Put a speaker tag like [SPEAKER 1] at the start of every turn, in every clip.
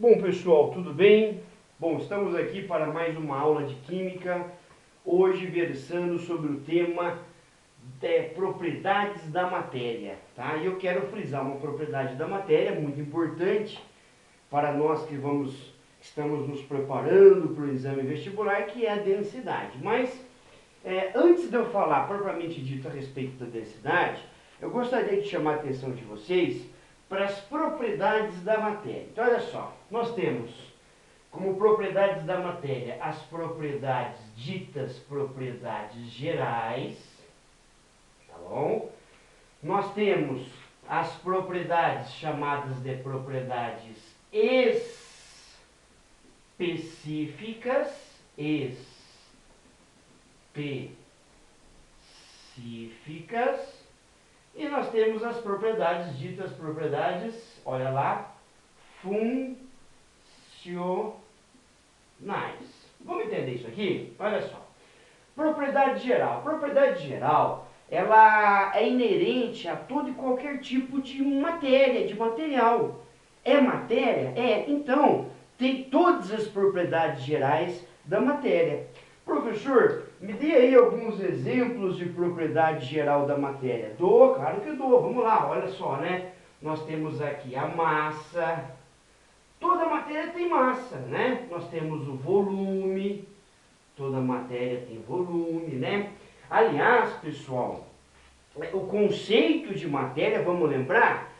[SPEAKER 1] Bom, pessoal, tudo bem? Bom, estamos aqui para mais uma aula de Química, hoje versando sobre o tema propriedades da matéria, tá? E eu quero frisar uma propriedade da matéria muito importante para nós que estamos nos preparando para o exame vestibular, que é a densidade. Mas, antes de eu falar propriamente dito a respeito da densidade, eu gostaria de chamar a atenção de vocês para as propriedades da matéria. Então, olha só, nós temos como propriedades da matéria as propriedades ditas propriedades gerais, tá bom? Nós temos as propriedades chamadas de propriedades específicas, e nós temos as propriedades ditas propriedades, olha lá, funcionais. Vamos entender isso aqui? Olha só. Propriedade geral. Propriedade geral, ela é inerente a todo e qualquer tipo de matéria, de material. É matéria? É. Então, tem todas as propriedades gerais da matéria. Professor, me dê aí alguns exemplos de propriedade geral da matéria. Dou, claro que dou. Vamos lá, olha só, né? Nós temos aqui a massa. Toda matéria tem massa, né? Nós temos o volume. Toda matéria tem volume, né? Aliás, pessoal, o conceito de matéria, vamos lembrar,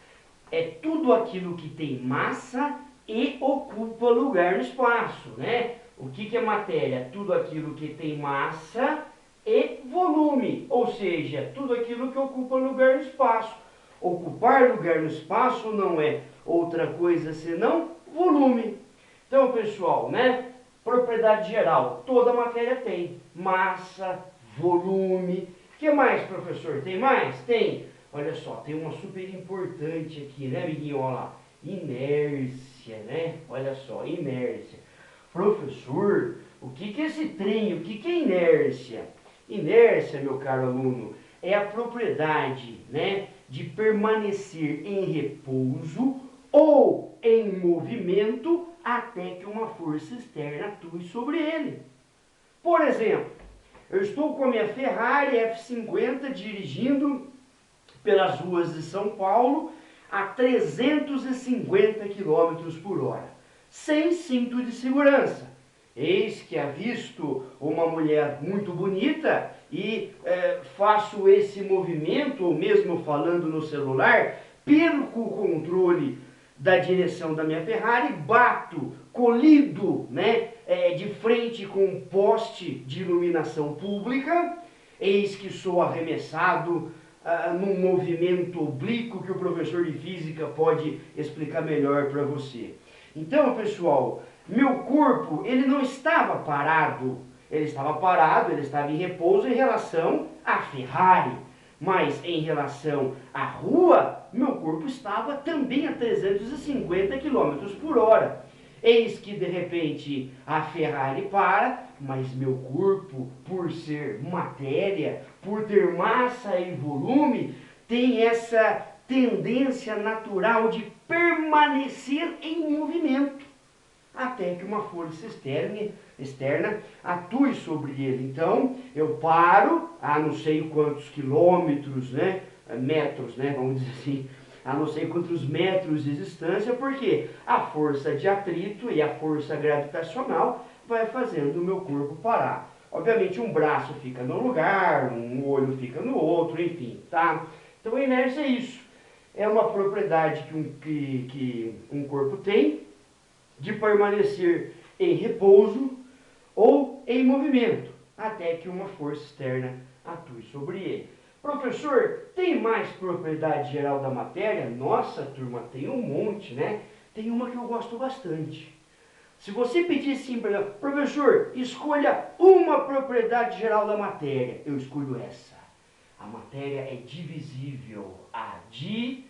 [SPEAKER 1] é tudo aquilo que tem massa e ocupa lugar no espaço, né? O que é matéria? Tudo aquilo que tem massa e volume, ou seja, tudo aquilo que ocupa lugar no espaço. Ocupar lugar no espaço não é outra coisa senão volume. Então, pessoal, né? Propriedade geral, toda matéria tem massa, volume. O que mais, professor? Tem mais? Tem. Olha só, tem uma super importante aqui, né, amiguinho? Olha lá, inércia, né? Olha só, inércia. Professor, o que é esse trem? O que é inércia? Inércia, meu caro aluno, é a propriedade, né, de permanecer em repouso ou em movimento até que uma força externa atue sobre ele. Por exemplo, eu estou com a minha Ferrari F50 dirigindo pelas ruas de São Paulo a 350 km por hora, sem cinto de segurança. Eis que avisto uma mulher muito bonita e faço esse movimento, ou mesmo falando no celular, perco o controle da direção da minha Ferrari, bato, colido, né, de frente com um poste de iluminação pública. Eis que sou arremessado num movimento oblíquo que o professor de física pode explicar melhor para você. Então, pessoal, meu corpo, ele não estava parado, ele estava em repouso em relação à Ferrari, mas em relação à rua, meu corpo estava também a 350 km por hora. Eis que de repente a Ferrari para, mas meu corpo, por ser matéria, por ter massa e volume, tem essa tendência natural de permanecer em movimento, até que uma força externa atue sobre ele. Então, eu paro a não sei quantos quilômetros, né, metros, né, vamos dizer assim, a não sei quantos metros de distância, porque a força de atrito e a força gravitacional vai fazendo o meu corpo parar. Obviamente, um braço fica no lugar, um olho fica no outro, enfim, tá? Então, a inércia é isso. É uma propriedade que um corpo tem de permanecer em repouso ou em movimento, até que uma força externa atue sobre ele. Professor, tem mais propriedade geral da matéria? Nossa, turma, tem um monte, né? Tem uma que eu gosto bastante. Se você pedir assim para mim, professor, escolha uma propriedade geral da matéria, eu escolho essa. A matéria é divisível. A divisibilidade.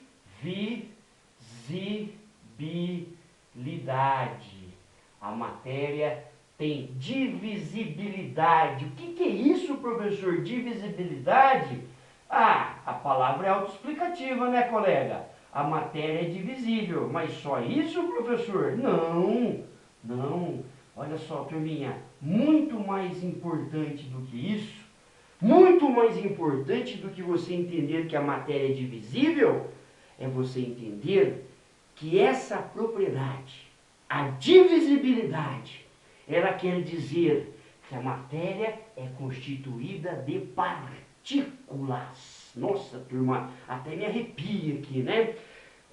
[SPEAKER 1] A matéria tem divisibilidade. O que é isso, professor? Divisibilidade? Ah, a palavra é autoexplicativa, né, colega? a matéria é divisível. Mas só isso, professor? Não, não. Olha só, turminha, muito mais importante do que isso, muito mais importante do que você entender que a matéria é divisível, é você entender que essa propriedade, a divisibilidade, ela quer dizer que a matéria é constituída de partículas. Nossa, turma, até me arrepia aqui, né?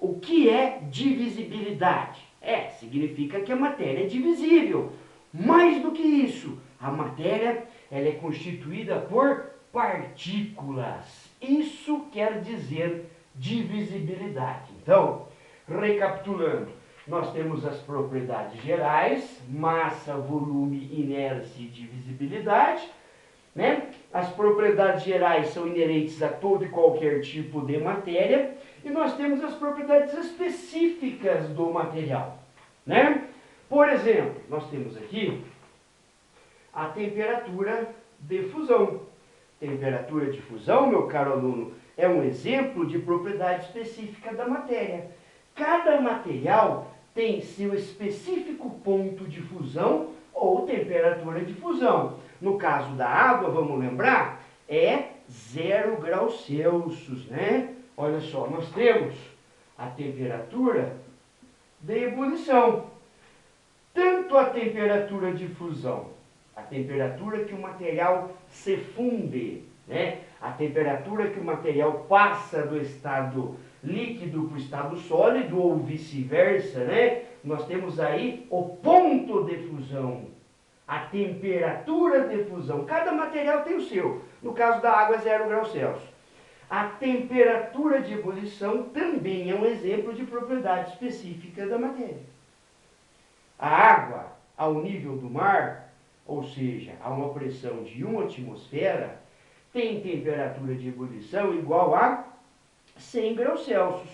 [SPEAKER 1] O que é divisibilidade? Significa que a matéria é divisível. Mais do que isso, a matéria ela é constituída por partículas. Isso quer dizer divisibilidade. Então, recapitulando, nós temos as propriedades gerais, massa, volume, inércia e divisibilidade, né? As propriedades gerais são inerentes a todo e qualquer tipo de matéria, e nós temos as propriedades específicas do material, né? Por exemplo, nós temos aqui a temperatura de fusão. Temperatura de fusão, meu caro aluno, é um exemplo de propriedade específica da matéria. Cada material tem seu específico ponto de fusão ou temperatura de fusão. No caso da água, vamos lembrar, é 0 graus Celsius, né? Olha só, nós temos a temperatura de ebulição. Tanto a temperatura de fusão, a temperatura que o material se funde, né? A temperatura que o material passa do estado líquido para o estado sólido ou vice-versa, né? Nós temos aí o ponto de fusão, a temperatura de fusão. Cada material tem o seu. No caso da água é 0 graus Celsius. A temperatura de ebulição também é um exemplo de propriedade específica da matéria. A água, ao nível do mar, ou seja, a uma pressão de 1 atmosfera, tem temperatura de ebulição igual a 100 graus Celsius.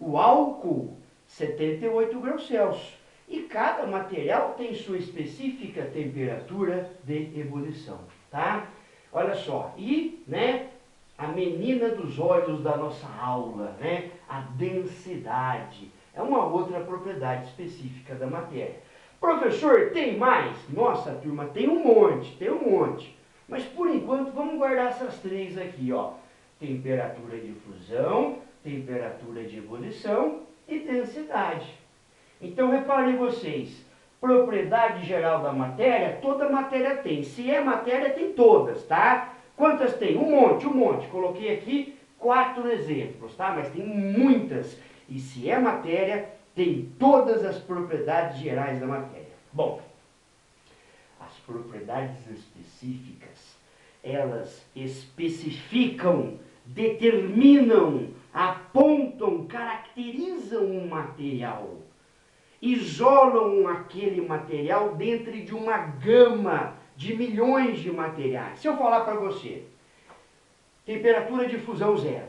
[SPEAKER 1] O álcool, 78 graus Celsius. E cada material tem sua específica temperatura de ebulição, tá? Olha só, e, né, a menina dos olhos da nossa aula, né, a densidade, é uma outra propriedade específica da matéria. Professor, tem mais? Nossa, turma, tem um monte. Mas por enquanto vamos guardar essas três aqui, ó. Temperatura de fusão, temperatura de ebulição e densidade. Então reparem vocês, propriedade geral da matéria, toda matéria tem. Se é matéria, tem todas, tá? Quantas tem? Um monte. Coloquei aqui 4 exemplos, tá? Mas tem muitas. E se é matéria, tem todas as propriedades gerais da matéria. Bom, as propriedades específicas, elas especificam, determinam, apontam, caracterizam um material. Isolam aquele material dentro de uma gama de milhões de materiais. Se eu falar para você, temperatura de fusão 0,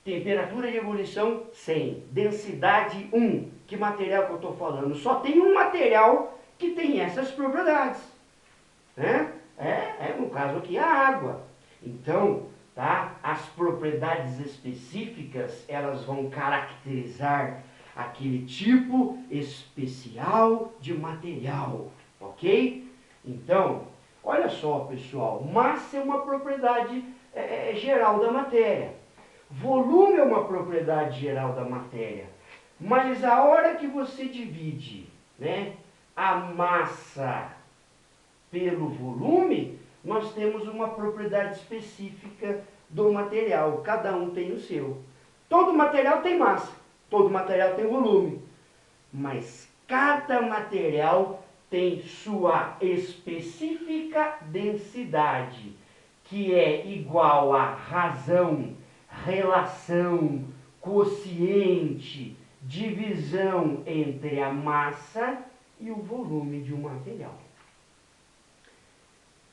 [SPEAKER 1] temperatura de ebulição 100, densidade 1, que material que eu estou falando? Só tem um material que tem essas propriedades, né? No caso aqui a água. Então, tá? As propriedades específicas, elas vão caracterizar aquele tipo especial de material, ok? Então, olha só, pessoal, massa é uma propriedade geral da matéria. Volume é uma propriedade geral da matéria. Mas a hora que você divide, né, a massa pelo volume, nós temos uma propriedade específica do material. Cada um tem o seu. Todo material tem massa, todo material tem volume. Mas cada material tem sua específica densidade, que é igual a razão, relação, quociente, divisão entre a massa e o volume de um material.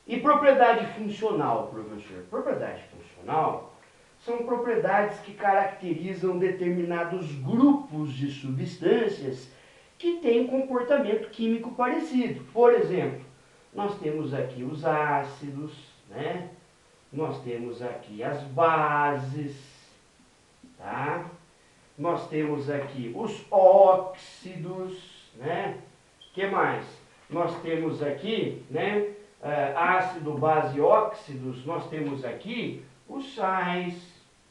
[SPEAKER 1] E propriedade funcional, professor? Propriedade funcional são propriedades que caracterizam determinados grupos de substâncias que têm comportamento químico parecido. Por exemplo, nós temos aqui os ácidos, né? Nós temos aqui as bases, tá? nós temos aqui os óxidos, né? Que mais? Nós temos aqui, né, ácido, base, óxidos, nós temos aqui os sais,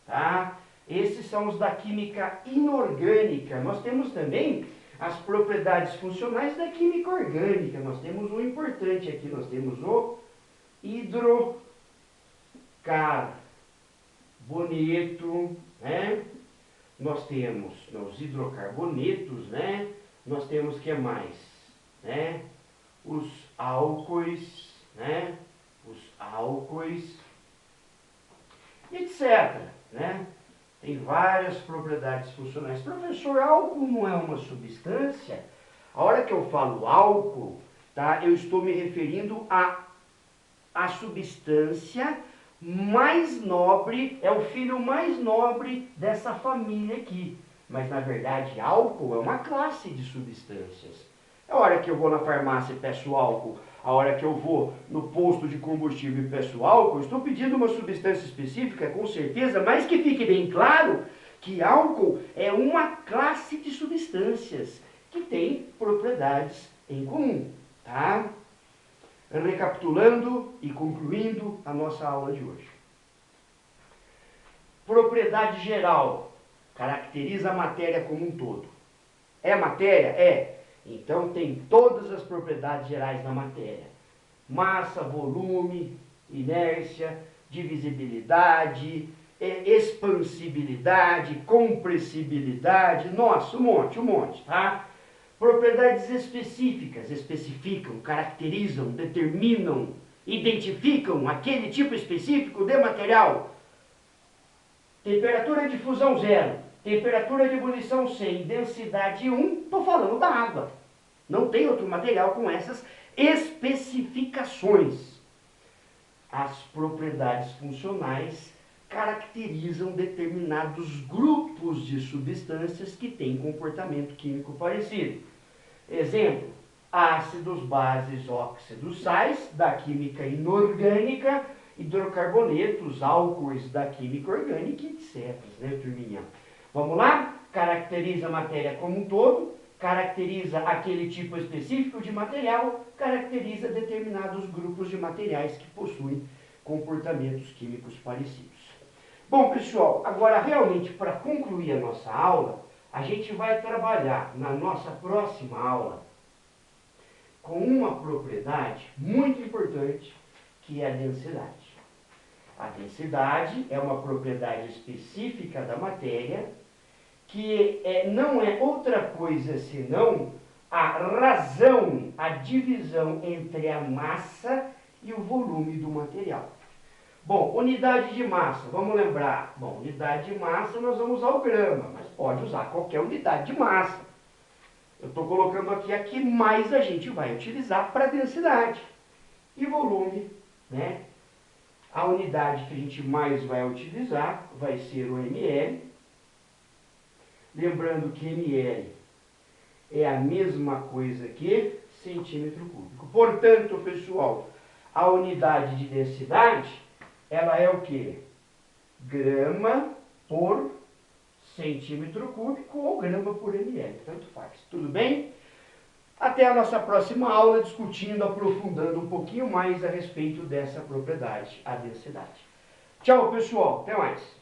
[SPEAKER 1] tá? Esses são os da química inorgânica. Nós temos também as propriedades funcionais da química orgânica. Nós temos um importante aqui, nós temos o hidrocarboneto, né? Nós temos os hidrocarbonetos, né? Nós temos o que mais? Né? Os álcoois, né? Os álcoois, etc. Né? Tem várias propriedades funcionais. Professor, álcool não é uma substância? A hora que eu falo álcool, tá? Eu estou me referindo a substância mais nobre, é o filho mais nobre dessa família aqui. Mas, na verdade, álcool é uma classe de substâncias. A hora que eu vou na farmácia e peço álcool, a hora que eu vou no posto de combustível e peço álcool, eu estou pedindo uma substância específica, com certeza, mas que fique bem claro que álcool é uma classe de substâncias que tem propriedades em comum, tá? Recapitulando e concluindo a nossa aula de hoje. Propriedade geral caracteriza a matéria como um todo. É matéria? É. Então tem todas as propriedades gerais da matéria. Massa, volume, inércia, divisibilidade, expansibilidade, compressibilidade, nossa, um monte, tá? Propriedades específicas, especificam, caracterizam, determinam, identificam aquele tipo específico de material. Temperatura de fusão 0, temperatura de ebulição 100, densidade 1, estou falando da água. Não tem outro material com essas especificações. As propriedades funcionais caracterizam determinados grupos de substâncias que têm comportamento químico parecido. Exemplo, ácidos, bases, óxidos, sais, da química inorgânica, hidrocarbonetos, álcoois da química orgânica, etc. Né, turminha? Vamos lá? Caracteriza a matéria como um todo, caracteriza aquele tipo específico de material, caracteriza determinados grupos de materiais que possuem comportamentos químicos parecidos. Bom, pessoal, agora realmente para concluir a nossa aula, a gente vai trabalhar na nossa próxima aula com uma propriedade muito importante, que é a densidade. A densidade é uma propriedade específica da matéria, que não é outra coisa senão a razão, a divisão entre a massa e o volume do material. Bom, unidade de massa, vamos lembrar. Bom, unidade de massa nós vamos usar o grama, mas pode usar qualquer unidade de massa. Eu estou colocando aqui a que mais a gente vai utilizar para densidade. E volume, né? A unidade que a gente mais vai utilizar vai ser o ml. Lembrando que ml é a mesma coisa que centímetro cúbico. Portanto, pessoal, a unidade de densidade, ela é o quê? Grama por centímetro cúbico ou grama por ml, tanto faz. Tudo bem? Até a nossa próxima aula, discutindo, aprofundando um pouquinho mais a respeito dessa propriedade, a densidade. Tchau, pessoal. Até mais.